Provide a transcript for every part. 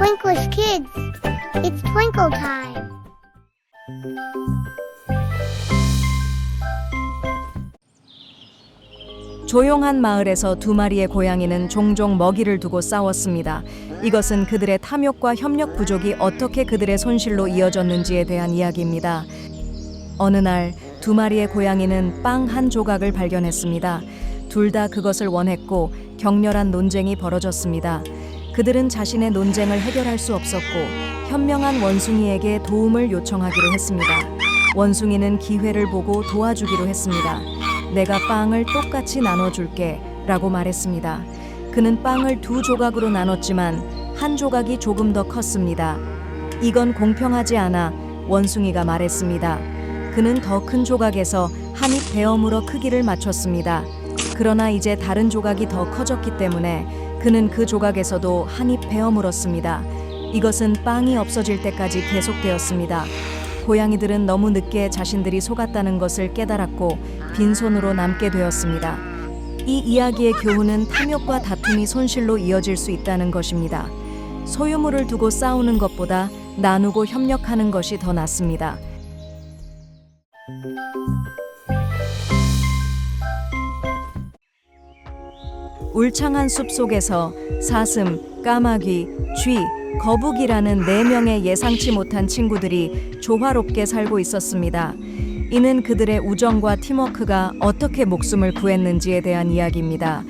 Twinklish kids, it's twinkle time. 조용한 마을에서 두 마리의 고양이는 종종 먹이를 두고 싸웠습니다. 이것은 그들의 탐욕과 협력 부족이 어떻게 그들의 손실로 이어졌는지에 대한 이야기입니다. 어느 날 두 마리의 고양이는 빵 한 조각을 발견했습니다. 둘 다 그것을 원했고 격렬한 논쟁이 벌어졌습니다. 그들은 자신의 논쟁을 해결할 수 없었고 현명한 원숭이에게 도움을 요청하기로 했습니다. 원숭이는 기회를 보고 도와주기로 했습니다. 내가 빵을 똑같이 나눠줄게 라고 말했습니다. 그는 빵을 두 조각으로 나눴지만 한 조각이 조금 더 컸습니다. 이건 공평하지 않아, 원숭이가 말했습니다. 그는 더 큰 조각에서 한 입 베어물어 크기를 맞췄습니다. 그러나 이제 다른 조각이 더 커졌기 때문에 그는 그 조각에서도 한 입 베어물었습니다. 이것은 빵이 없어질 때까지 계속되었습니다. 고양이들은 너무 늦게 자신들이 속았다는 것을 깨달았고 빈손으로 남게 되었습니다. 이 이야기의 교훈은 탐욕과 다툼이 손실로 이어질 수 있다는 것입니다. 소유물을 두고 싸우는 것보다 나누고 협력하는 것이 더 낫습니다. 울창한 숲 속에서 사슴, 까마귀, 쥐, 거북이라는 4명의 예상치 못한 친구들이 조화롭게 살고 있었습니다. 이는 그들의 우정과 팀워크가 어떻게 목숨을 구했는지에 대한 이야기입니다.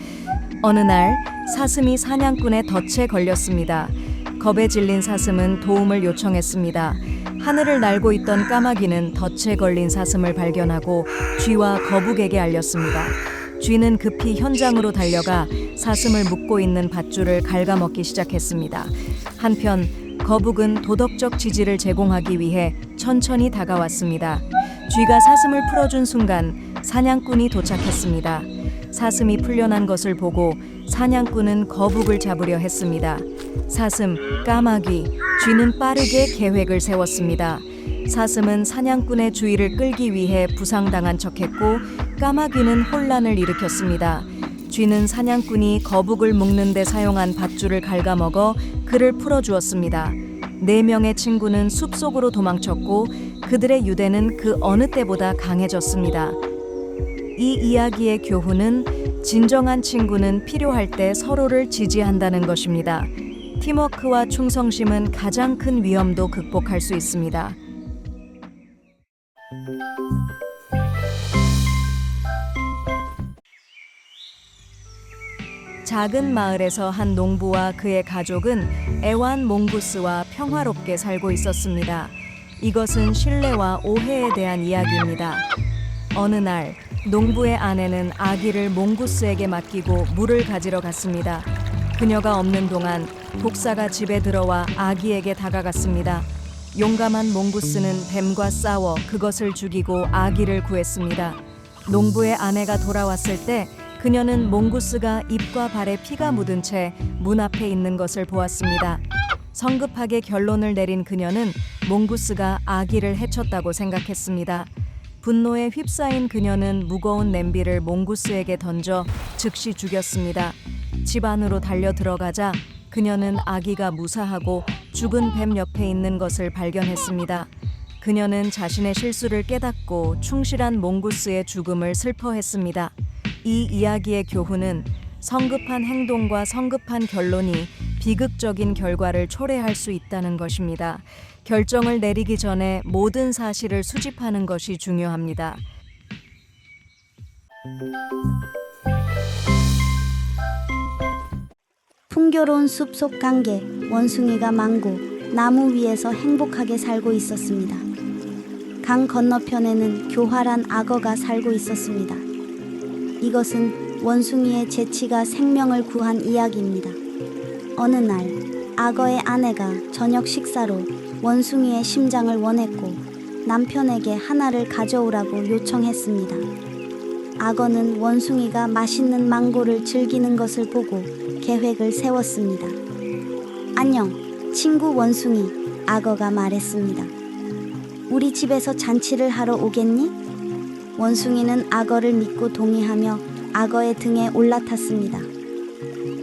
어느 날 사슴이 사냥꾼의 덫에 걸렸습니다. 겁에 질린 사슴은 도움을 요청했습니다. 하늘을 날고 있던 까마귀는 덫에 걸린 사슴을 발견하고 쥐와 거북에게 알렸습니다. 쥐는 급히 현장으로 달려가 사슴을 묶고 있는 밧줄을 갉아먹기 시작했습니다. 한편 거북은 도덕적 지지를 제공하기 위해 천천히 다가왔습니다. 쥐가 사슴을 풀어준 순간 사냥꾼이 도착했습니다. 사슴이 풀려난 것을 보고 사냥꾼은 거북을 잡으려 했습니다. 사슴, 까마귀, 쥐는 빠르게 계획을 세웠습니다. 사슴은 사냥꾼의 주의를 끌기 위해 부상당한 척했고 까마귀는 혼란을 일으켰습니다. 쥐는 사냥꾼이 거북을 묶는 데 사용한 밧줄을 갉아먹어 그를 풀어주었습니다. 4명의 친구는 숲속으로 도망쳤고 그들의 유대는 그 어느 때보다 강해졌습니다. 이 이야기의 교훈은 진정한 친구는 필요할 때 서로를 지지한다는 것입니다. 팀워크와 충성심은 가장 큰 위험도 극복할 수 있습니다. 작은 마을에서 한 농부와 그의 가족은 애완 몽구스와 평화롭게 살고 있었습니다. 이것은 신뢰와 오해에 대한 이야기입니다. 어느 날 농부의 아내는 아기를 몽구스에게 맡기고 물을 가지러 갔습니다. 그녀가 없는 동안 독사가 집에 들어와 아기에게 다가갔습니다. 용감한 몽구스는 뱀과 싸워 그것을 죽이고 아기를 구했습니다. 농부의 아내가 돌아왔을 때 그녀는 몽구스가 입과 발에 피가 묻은 채 문 앞에 있는 것을 보았습니다. 성급하게 결론을 내린 그녀는 몽구스가 아기를 해쳤다고 생각했습니다. 분노에 휩싸인 그녀는 무거운 냄비를 몽구스에게 던져 즉시 죽였습니다. 집 안으로 달려 들어가자 그녀는 아기가 무사하고 죽은 뱀 옆에 있는 것을 발견했습니다. 그녀는 자신의 실수를 깨닫고 충실한 몽구스의 죽음을 슬퍼했습니다. 이 이야기의 교훈은 성급한 행동과 성급한 결론이 비극적인 결과를 초래할 수 있다는 것입니다. 결정을 내리기 전에 모든 사실을 수집하는 것이 중요합니다. 풍요로운 숲속 강계, 원숭이가 망고, 나무 위에서 행복하게 살고 있었습니다. 강 건너편에는 교활한 악어가 살고 있었습니다. 이것은 원숭이의 재치가 생명을 구한 이야기입니다. 어느 날 악어의 아내가 저녁 식사로 원숭이의 심장을 원했고 남편에게 하나를 가져오라고 요청했습니다. 악어는 원숭이가 맛있는 망고를 즐기는 것을 보고 계획을 세웠습니다. 안녕, 친구 원숭이, 악어가 말했습니다. 우리 집에서 잔치를 하러 오겠니? 원숭이는 악어를 믿고 동의하며 악어의 등에 올라탔습니다.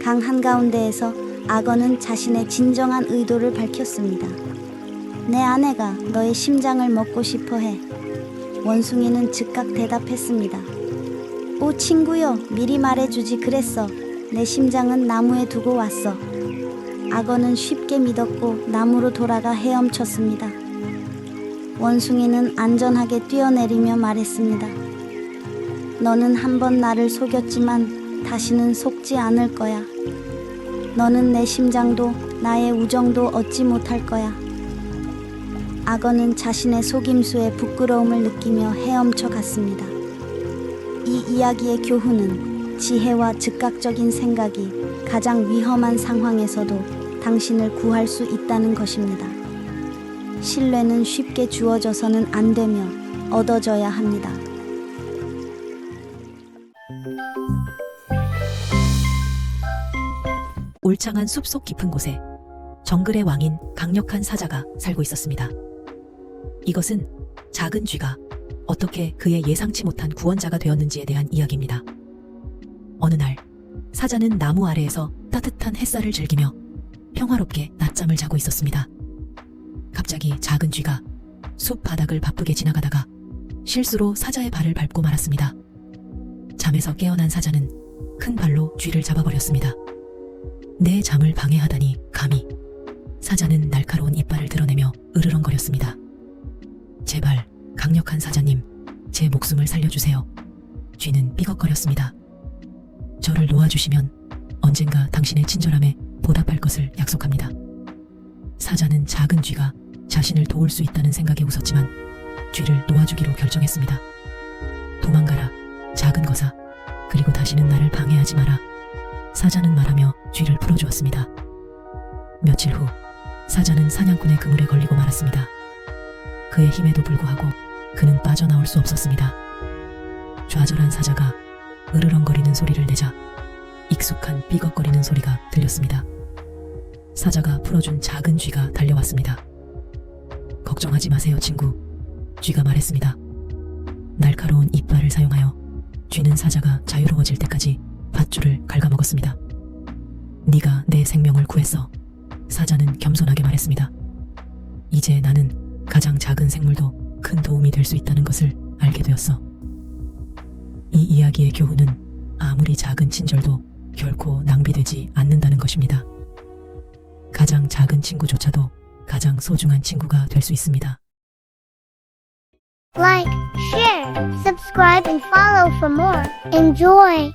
강 한가운데에서 악어는 자신의 진정한 의도를 밝혔습니다. 내 아내가 너의 심장을 먹고 싶어 해. 원숭이는 즉각 대답했습니다. 오 친구여, 미리 말해주지 그랬어. 내 심장은 나무에 두고 왔어. 악어는 쉽게 믿었고 나무로 돌아가 헤엄쳤습니다. 원숭이는 안전하게 뛰어내리며 말했습니다. 너는 한 번 나를 속였지만 다시는 속지 않을 거야. 너는 내 심장도 나의 우정도 얻지 못할 거야. 악어는 자신의 속임수에 부끄러움을 느끼며 헤엄쳐 갔습니다. 이 이야기의 교훈은 지혜와 즉각적인 생각이 가장 위험한 상황에서도 당신을 구할 수 있다는 것입니다. 신뢰는 쉽게 주어져서는 안 되며 얻어져야 합니다. 울창한 숲속 깊은 곳에 정글의 왕인 강력한 사자가 살고 있었습니다. 이것은 작은 쥐가 어떻게 그의 예상치 못한 구원자가 되었는지에 대한 이야기입니다. 어느 날 사자는 나무 아래에서 따뜻한 햇살을 즐기며 평화롭게 낮잠을 자고 있었습니다. 갑자기 작은 쥐가 숲 바닥을 바쁘게 지나가다가 실수로 사자의 발을 밟고 말았습니다. 잠에서 깨어난 사자는 큰 발로 쥐를 잡아버렸습니다. 내 잠을 방해하다니 감히. 사자는 날카로운 이빨을 드러내며 으르렁거렸습니다. 제발 강력한 사자님, 제 목숨을 살려주세요. 쥐는 삐걱거렸습니다. 저를 놓아주시면 언젠가 당신의 친절함에 보답할 것을 약속합니다. 사자는 작은 쥐가 자신을 도울 수 있다는 생각에 웃었지만 쥐를 놓아주기로 결정했습니다. 도망가라, 작은 거사. 그리고 다시는 나를 방해하지 마라. 사자는 말하며 쥐를 풀어주었습니다. 며칠 후 사자는 사냥꾼의 그물에 걸리고 말았습니다. 그의 힘에도 불구하고 그는 빠져나올 수 없었습니다. 좌절한 사자가 으르렁거리는 소리를 내자 익숙한 삐걱거리는 소리가 들렸습니다. 사자가 풀어준 작은 쥐가 달려왔습니다. 걱정하지 마세요, 친구. 쥐가 말했습니다. 날카로운 이빨을 사용하여 쥐는 사자가 자유로워질 때까지 밧줄을 갉아먹었습니다. 네가 내 생명을 구했어. 사자는 겸손하게 말했습니다. 이제 나는 가장 작은 생물도 큰 도움이 될 수 있다는 것을 알게 되었어. 이 이야기의 교훈은 아무리 작은 친절도 결코 낭비되지 않는다는 것입니다. 가장 작은 친구조차도 가장 소중한 친구가 될 수 있습니다. Like, share, subscribe, and follow for more. Enjoy!